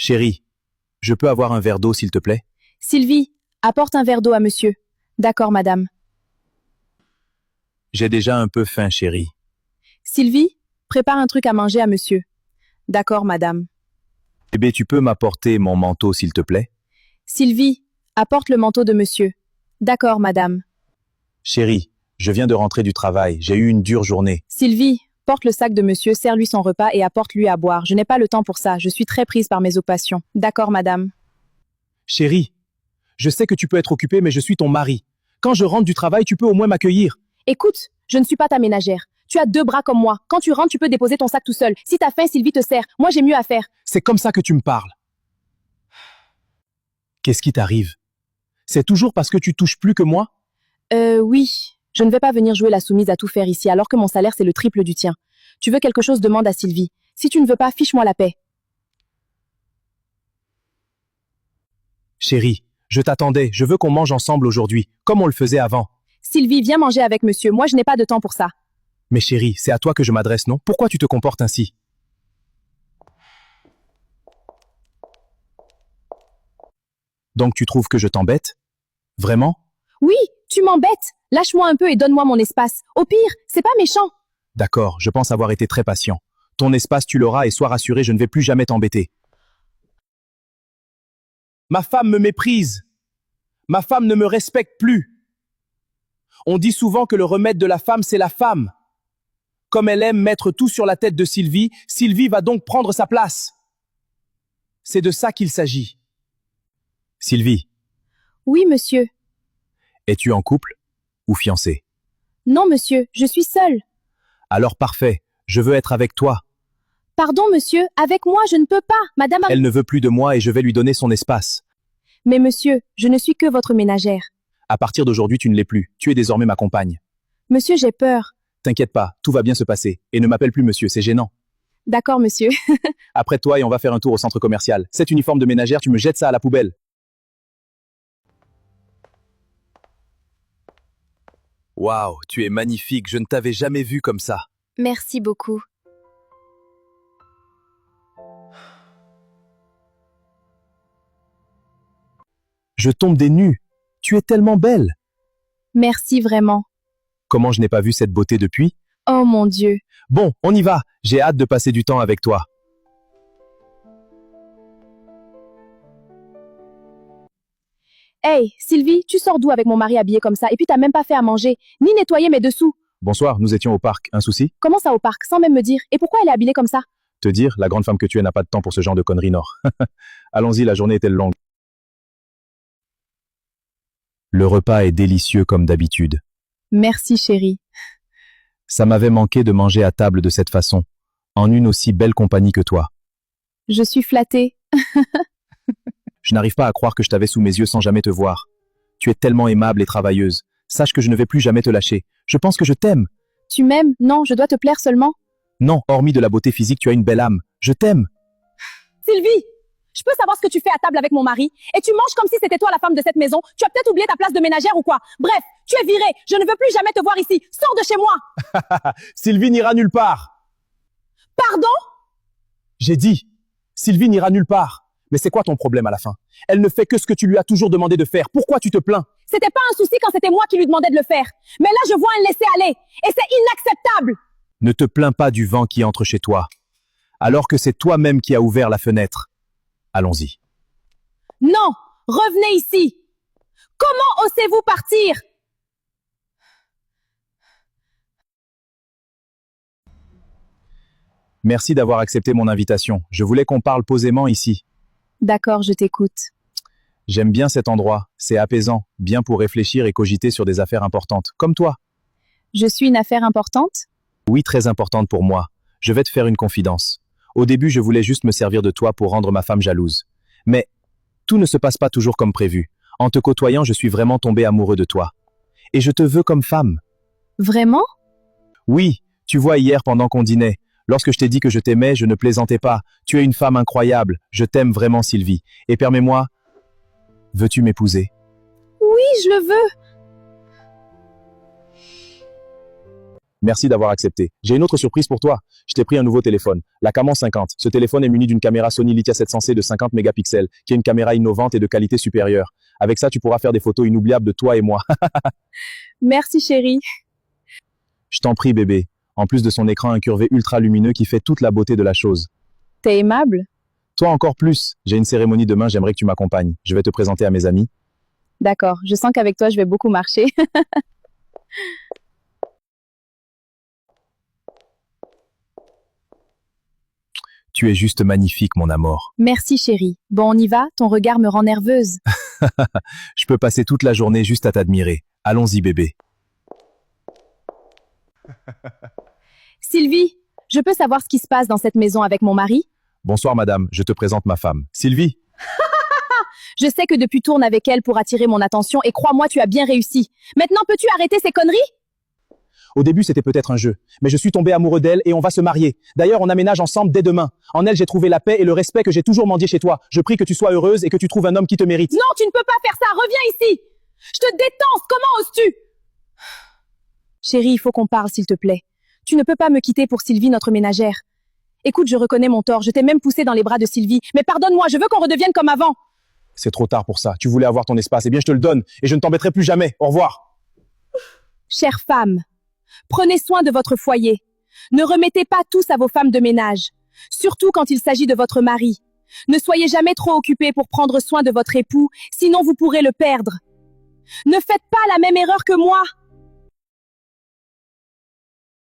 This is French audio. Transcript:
Chérie, je peux avoir un verre d'eau s'il te plaît? Sylvie, apporte un verre d'eau à monsieur. D'accord, madame. J'ai déjà un peu faim, chérie. Sylvie, prépare un truc à manger à monsieur. D'accord, madame. Bébé, tu peux m'apporter mon manteau s'il te plaît? Sylvie, apporte le manteau de monsieur. D'accord, madame. Chérie, je viens de rentrer du travail, j'ai eu une dure journée. Sylvie, porte le sac de monsieur, sers-lui son repas et apporte-lui à boire. Je n'ai pas le temps pour ça, je suis très prise par mes occupations. D'accord, madame. Chérie, je sais que tu peux être occupée, mais je suis ton mari. Quand je rentre du travail, tu peux au moins m'accueillir. Écoute, je ne suis pas ta ménagère. Tu as 2 bras comme moi. Quand tu rentres, tu peux déposer ton sac tout seul. Si t'as faim, Sylvie te sert. Moi, j'ai mieux à faire. C'est comme ça que tu me parles. Qu'est-ce qui t'arrive? C'est toujours parce que tu touches plus que moi? Oui. Je ne vais pas venir jouer la soumise à tout faire ici, alors que mon salaire, c'est le triple du tien. Tu veux quelque chose, demande à Sylvie. Si tu ne veux pas, fiche-moi la paix. Chérie, je t'attendais, je veux qu'on mange ensemble aujourd'hui, comme on le faisait avant. Sylvie, viens manger avec monsieur. Moi, je n'ai pas de temps pour ça. Mais chérie, c'est à toi que je m'adresse, non? Pourquoi tu te comportes ainsi? Donc tu trouves que je t'embête? Vraiment? Oui, tu m'embêtes. Lâche-moi un peu et donne-moi mon espace. Au pire, c'est pas méchant. D'accord, je pense avoir été très patient. Ton espace, tu l'auras et sois rassuré, je ne vais plus jamais t'embêter. Ma femme me méprise. Ma femme ne me respecte plus. On dit souvent que le remède de la femme, c'est la femme. Comme elle aime mettre tout sur la tête de Sylvie, Sylvie va donc prendre sa place. C'est de ça qu'il s'agit. Sylvie, Oui, monsieur. es-tu en couple ou fiancée? Non, monsieur, je suis seule. Alors parfait, je veux être avec toi. Pardon, monsieur, avec moi, je ne peux pas. Madame a... Elle ne veut plus de moi et je vais lui donner son espace. Mais monsieur, je ne suis que votre ménagère. À partir d'aujourd'hui, tu ne l'es plus. Tu es désormais ma compagne. Monsieur, j'ai peur. T'inquiète pas, tout va bien se passer. Et ne m'appelle plus monsieur, c'est gênant. D'accord, monsieur. Après toi et on va faire un tour au centre commercial. Cet uniforme de ménagère, tu me jettes ça à la poubelle. Waouh, tu es magnifique, je ne t'avais jamais vu comme ça. Merci beaucoup. Je tombe des nues. Tu es tellement belle. Merci vraiment. Comment je n'ai pas vu cette beauté depuis? Oh mon Dieu. Bon, on y va. J'ai hâte de passer du temps avec toi. Hey, Sylvie, tu sors d'où avec mon mari habillé comme ça et puis t'as même pas fait à manger, ni nettoyé mes dessous. Bonsoir, nous étions au parc. Un souci? Comment ça au parc, sans même me dire? Et pourquoi elle est habillée comme ça? Te dire, la grande femme que tu es n'a pas de temps pour ce genre de conneries, Nord. Allons-y, la journée est-elle longue? Le repas est délicieux comme d'habitude. Merci chérie. Ça m'avait manqué de manger à table de cette façon, en une aussi belle compagnie que toi. Je suis flattée. Je n'arrive pas à croire que je t'avais sous mes yeux sans jamais te voir. Tu es tellement aimable et travailleuse. Sache que je ne vais plus jamais te lâcher. Je pense que je t'aime. Tu m'aimes? Non, je dois te plaire seulement. Non, hormis de la beauté physique, tu as une belle âme. Je t'aime. Sylvie, je peux savoir ce que tu fais à table avec mon mari? Et tu manges comme si c'était toi la femme de cette maison? Tu as peut-être oublié ta place de ménagère ou quoi? Bref, tu es virée. Je ne veux plus jamais te voir ici. Sors de chez moi. Sylvie n'ira nulle part. Pardon? J'ai dit, Sylvie n'ira nulle part. Mais c'est quoi ton problème à la fin? Elle ne fait que ce que tu lui as toujours demandé de faire. Pourquoi tu te plains? C'était pas un souci quand c'était moi qui lui demandais de le faire. Mais là, je vois un laisser-aller. Et c'est inacceptable. Ne te plains pas du vent qui entre chez toi, alors que c'est toi-même qui as ouvert la fenêtre. Allons-y. Non, revenez ici. Comment osez-vous partir? Merci d'avoir accepté mon invitation. Je voulais qu'on parle posément ici. D'accord, je t'écoute. J'aime bien cet endroit. C'est apaisant, bien pour réfléchir et cogiter sur des affaires importantes. Comme toi. Je suis une affaire importante? Oui, très importante pour moi. Je vais te faire une confidence. Au début, je voulais juste me servir de toi pour rendre ma femme jalouse. Mais tout ne se passe pas toujours comme prévu. En te côtoyant, je suis vraiment tombé amoureux de toi. Et je te veux comme femme. Vraiment? Oui, tu vois hier pendant qu'on dînait, lorsque je t'ai dit que je t'aimais, je ne plaisantais pas. Tu es une femme incroyable. Je t'aime vraiment, Sylvie. Et permets-moi, veux-tu m'épouser? Oui, je le veux. Merci d'avoir accepté. J'ai une autre surprise pour toi. Je t'ai pris un nouveau téléphone, la Camon 50. Ce téléphone est muni d'une caméra Sony Lithia 700C de 50 mégapixels, qui est une caméra innovante et de qualité supérieure. Avec ça, tu pourras faire des photos inoubliables de toi et moi. Merci chérie. Je t'en prie, bébé. En plus de son écran incurvé ultra lumineux qui fait toute la beauté de la chose. T'es aimable. Toi encore plus. J'ai une cérémonie demain, j'aimerais que tu m'accompagnes. Je vais te présenter à mes amis. D'accord, je sens qu'avec toi je vais beaucoup marcher. Tu es juste magnifique, mon amour. Merci chérie. Bon, on y va, ton regard me rend nerveuse. Je peux passer toute la journée juste à t'admirer. Allons-y, bébé. Sylvie, je peux savoir ce qui se passe dans cette maison avec mon mari? Bonsoir, madame. Je te présente ma femme. Sylvie. Je sais que depuis tourne avec elle pour attirer mon attention et crois-moi, tu as bien réussi. Maintenant, peux-tu arrêter ces conneries? Au début, c'était peut-être un jeu, mais je suis tombé amoureux d'elle et on va se marier. D'ailleurs, on aménage ensemble dès demain. En elle, j'ai trouvé la paix et le respect que j'ai toujours mendié chez toi. Je prie que tu sois heureuse et que tu trouves un homme qui te mérite. Non, tu ne peux pas faire ça, reviens ici. Je te déteste, comment oses-tu? Chérie, il faut qu'on parle, s'il te plaît. Tu ne peux pas me quitter pour Sylvie, notre ménagère. Écoute, je reconnais mon tort, je t'ai même poussé dans les bras de Sylvie, mais pardonne-moi, je veux qu'on redevienne comme avant. C'est trop tard pour ça. Tu voulais avoir ton espace. Eh bien, je te le donne et je ne t'embêterai plus jamais. Au revoir. Chère femme, prenez soin de votre foyer. Ne remettez pas tous à vos femmes de ménage, surtout quand il s'agit de votre mari. Ne soyez jamais trop occupés pour prendre soin de votre époux, sinon vous pourrez le perdre. Ne faites pas la même erreur que moi.